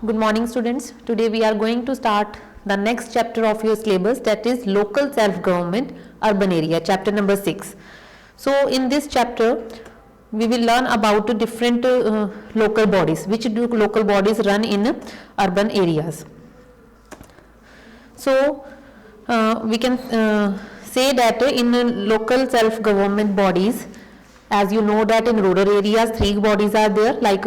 Good morning students. Today we are going to start the next chapter of your syllabus, that is local self-government urban area, chapter number 6. So in this chapter we will learn about different local bodies, which local bodies run in urban areas. So we can say that in local self-government bodies, as you know that in rural areas 3 bodies are there, like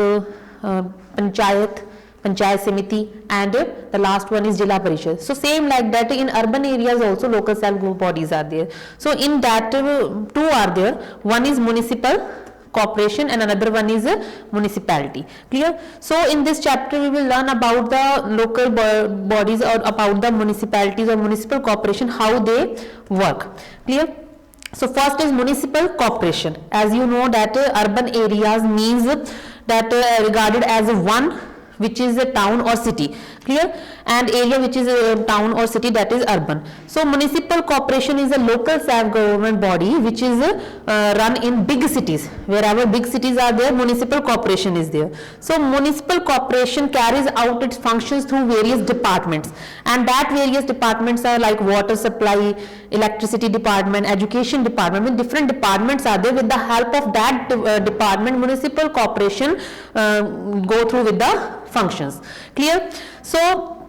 Panchayat Samiti, and the last one is Jila Parishad. So same like that in urban areas also local self-government bodies are there. So in that 2 are there, one is municipal corporation and another one is a municipality. Clear? So in this chapter we will learn about the local bodies or about the municipalities or municipal corporation, how they work. Clear? So first is municipal corporation. As you know that urban areas means that regarded as one which is a town or city, clear, and area which is a town or city, that is urban. So municipal corporation is a local self-government body which is run in big cities. Wherever big cities are there, municipal corporation is there. So municipal corporation carries out its functions through various departments, and that various departments are like water supply, electricity department, education department. With different departments are there. With the help of that department, municipal corporation go through with the functions. Clear? So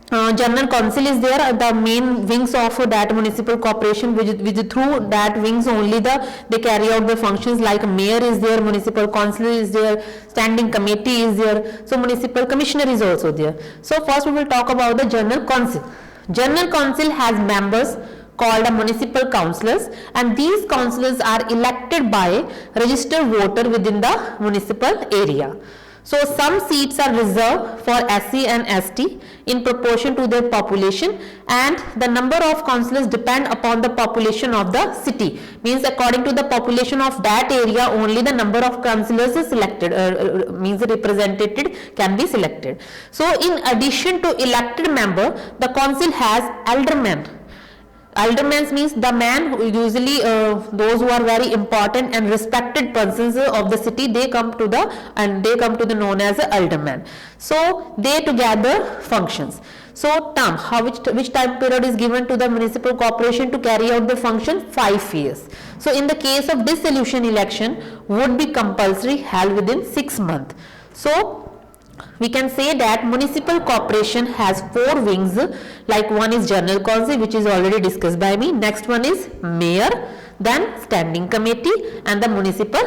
general council is there, the main wings of that municipal corporation, which through that wings only they carry out the functions, like mayor is there, municipal council is there, standing committee is there, so municipal commissioner is also there. So first we will talk about the general council. General council has members called municipal councillors, and these councillors are elected by registered voter within the municipal area. So some seats are reserved for SC and ST in proportion to their population, and the number of councillors depend upon the population of the city. Means according to the population of that area only the number of councillors is selected, means represented can be selected. So in addition to elected member, the council has aldermen. Aldermen means the man who usually those who are very important and respected persons of the city, they come to the known as alderman. So they together functions. So term, which time period is given to the municipal corporation to carry out the function? 5 years. So in the case of dissolution, election would be compulsory, held within 6 months. So we can say that municipal corporation has 4 wings, like one is general council, which is already discussed by me, next one is mayor, then standing committee and the municipal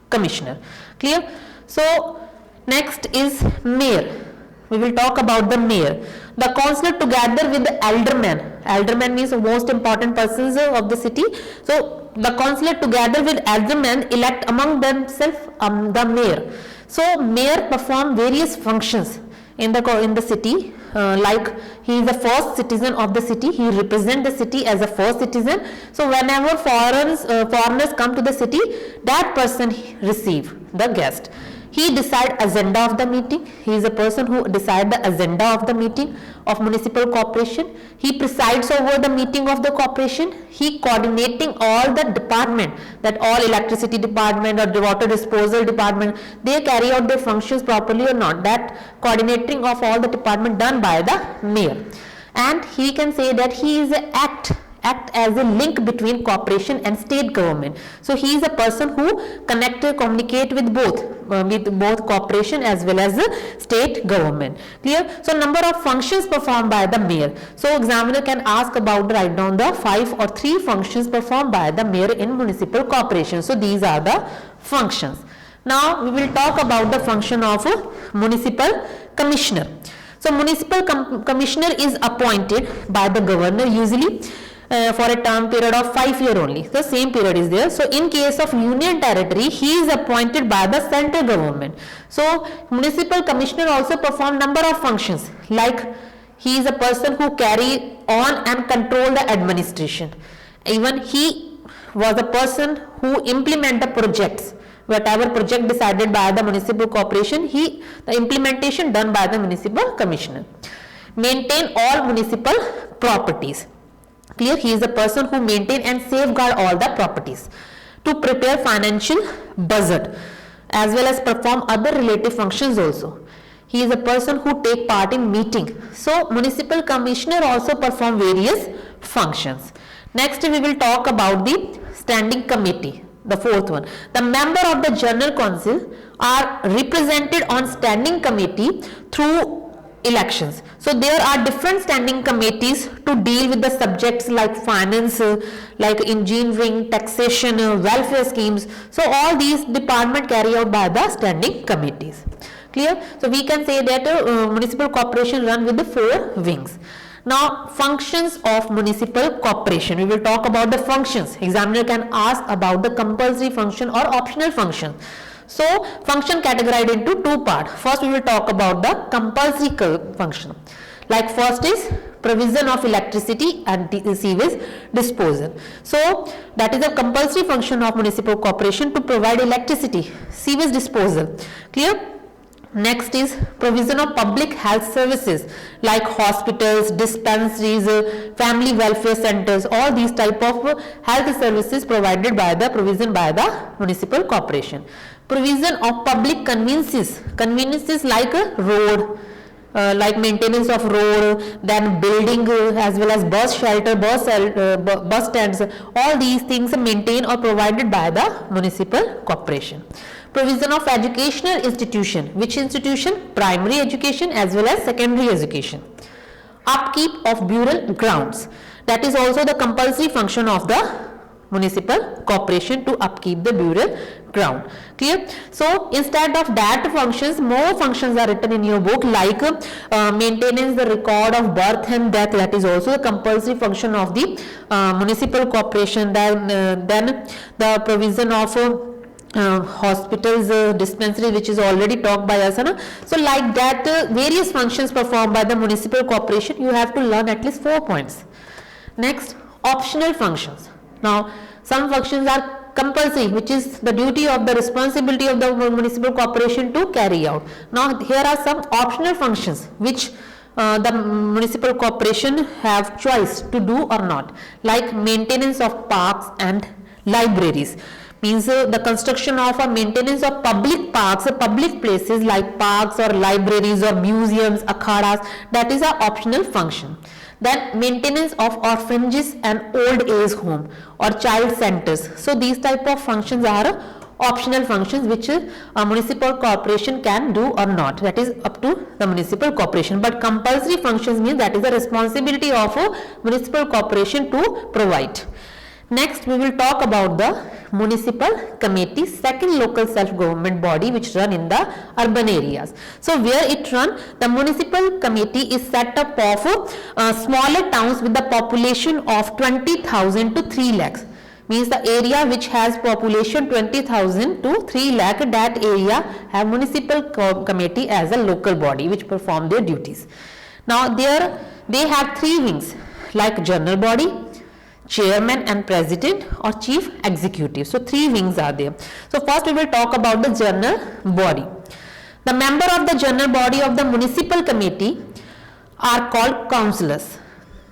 commissioner. Clear? So next is mayor. We will talk about the mayor. The councillor together with the alderman means the most important persons of the city. So the councillor together with alderman elect among themselves the mayor. So mayor perform various functions in the city, like he is the first citizen of the city, he represents the city as a first citizen. So whenever foreigners come to the city, that person receive the guest. He decide agenda of the meeting. He is a person who decide the agenda of the meeting of municipal corporation. He presides over the meeting of the corporation. He coordinating all the department, that all electricity department or the water disposal department, they carry out their functions properly or not. That coordinating of all the department done by the mayor. And he can say that he is a act as a link between corporation and state government. So he is a person who communicate with both corporation as well as the state government. Clear? So number of functions performed by the mayor. So examiner can ask about, write down the 5 or 3 functions performed by the mayor in municipal corporation. So these are the functions. Now we will talk about the function of a municipal commissioner. So municipal commissioner is appointed by the governor, usually for a term period of 5 years only. The same period is there. So in case of union territory, he is appointed by the central government. So municipal commissioner also perform number of functions, like he is a person who carry on and control the administration. Even he was a person who implement the projects. Whatever project decided by the municipal corporation, the implementation done by the municipal commissioner. Maintain all municipal properties. Clear? He is a person who maintain and safeguard all the properties. To prepare financial budget as well as perform other related functions also. He is a person who take part in meeting. So municipal commissioner also perform various functions. Next we will talk about the standing committee, the fourth one. The member of the general council are represented on standing committee through elections. So there are different standing committees to deal with the subjects like finance, like engineering, taxation, welfare schemes. So all these departments carry out by the standing committees. Clear? So we can say that municipal corporation run with the 4 wings. Now functions of municipal corporation. We will talk about the functions. Examiner can ask about the compulsory function or optional function. So function categorized into 2 parts. First we will talk about the compulsory function. Like first is provision of electricity and sewage disposal. So that is a compulsory function of municipal corporation to provide electricity, sewage disposal. Clear? Next is provision of public health services like hospitals, dispensaries, family welfare centers, all these type of health services provided by the provision by the municipal corporation. Provision of public conveniences like a road, like maintenance of road, then building as well as bus shelter, bus stands, all these things maintained or provided by the municipal corporation. Provision of educational institution, which institution? Primary education as well as secondary education. Upkeep of burial grounds, that is also the compulsory function of the municipal corporation to upkeep the burial ground. Clear? So instead of that functions, more functions are written in your book, like maintenance the record of birth and death, that is also a compulsory function of the municipal corporation. Then the provision of hospitals, dispensary, which is already talked by us. So like that various functions performed by the municipal corporation, you have to learn at least 4 points. Next, optional functions. Now some functions are compulsory, which is the duty of the responsibility of the municipal corporation to carry out. Now here are some optional functions which the municipal corporation have choice to do or not, like maintenance of parks and libraries. Means the construction of a maintenance of public parks, public places like parks or libraries or museums, akhadas, that is a optional function. Then maintenance of orphanages and old age home or child centers. So these type of functions are optional functions which a municipal corporation can do or not, that is up to the municipal corporation. But compulsory functions means that is the responsibility of a municipal corporation to provide. Next we will talk about the municipal committee, second local self-government body which run in the urban areas. So where it run, the municipal committee is set up of smaller towns with the population of 20,000 to 3 lakhs. Means the area which has population 20,000 to 3 lakh, that area have municipal committee as a local body which perform their duties. Now there they have 3 wings, like general body, chairman and president, or chief executive. So 3 wings are there. So first we will talk about the general body. The member of the general body of the municipal committee are called councillors.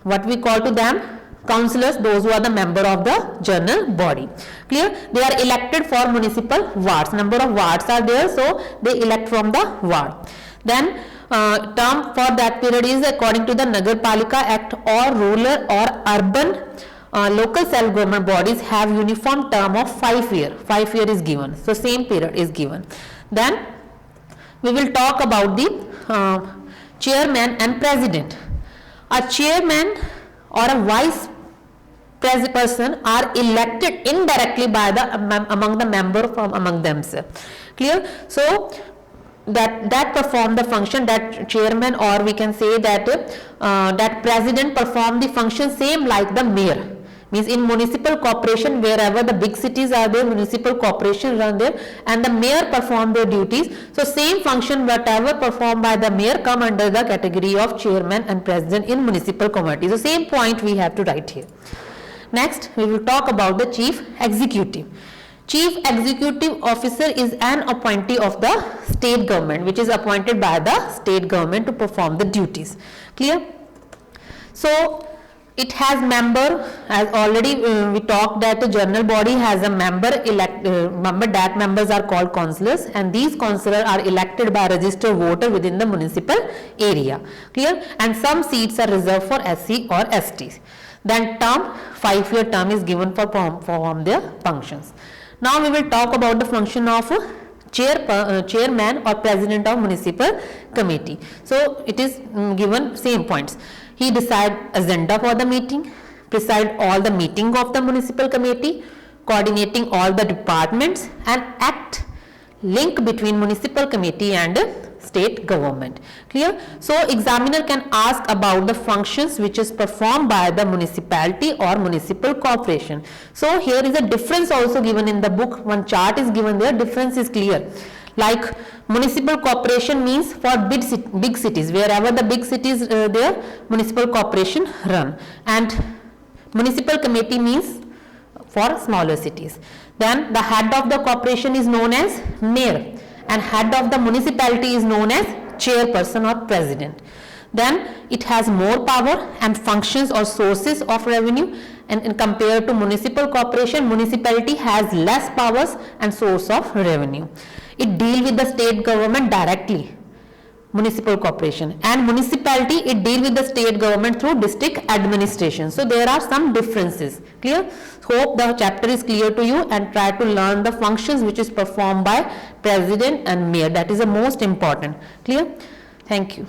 What we call to them? Councillors, those who are the member of the general body. Clear? They are elected for municipal wards. Number of wards are there, so they elect from the ward. Then term for that period is according to the Nagar Palika Act, or rural or urban local self-government bodies have uniform term of 5 years. 5 years is given. So same period is given. Then we will talk about the chairman and president. A chairman or a vice person are elected indirectly by the among the member from among themselves. Clear? So that perform the function, that chairman, or we can say that that president perform the function same like the mayor. Means in municipal corporation, wherever the big cities are there, municipal corporation run there, and the mayor perform their duties. So same function whatever performed by the mayor come under the category of chairman and president in municipal committee. So same point we have to write here. Next we will talk about the chief executive. Chief executive officer is an appointee of the state government, which is appointed by the state government to perform the duties. Clear? So It has member, as already we talked that the general body has a member that members are called councillors, and these councillors are elected by registered voter within the municipal area. Clear? And some seats are reserved for SC or ST. Then term, 5-year term is given for perform their functions. Now we will talk about the function of chairman or president of municipal committee. So it is given same points. He decide agenda for the meeting, preside all the meeting of the municipal committee, coordinating all the departments, and act link between municipal committee and state government. Clear? So examiner can ask about the functions which is performed by the municipality or municipal corporation. So here is a difference also given in the book. One chart is given there. Difference is clear. Like municipal corporation means for big cities, wherever the big cities there, municipal corporation run, and municipal committee means for smaller cities. Then the head of the corporation is known as mayor, and head of the municipality is known as chairperson or president. Then it has more power and functions or sources of revenue, and compared to municipal corporation, municipality has less powers and source of revenue. It deal with the state government directly, municipal corporation, and municipality it deal with the state government through district administration. So there are some differences. Clear? Hope the chapter is clear to you, and try to learn the functions which is performed by president and mayor. That is the most important. Clear? Thank you.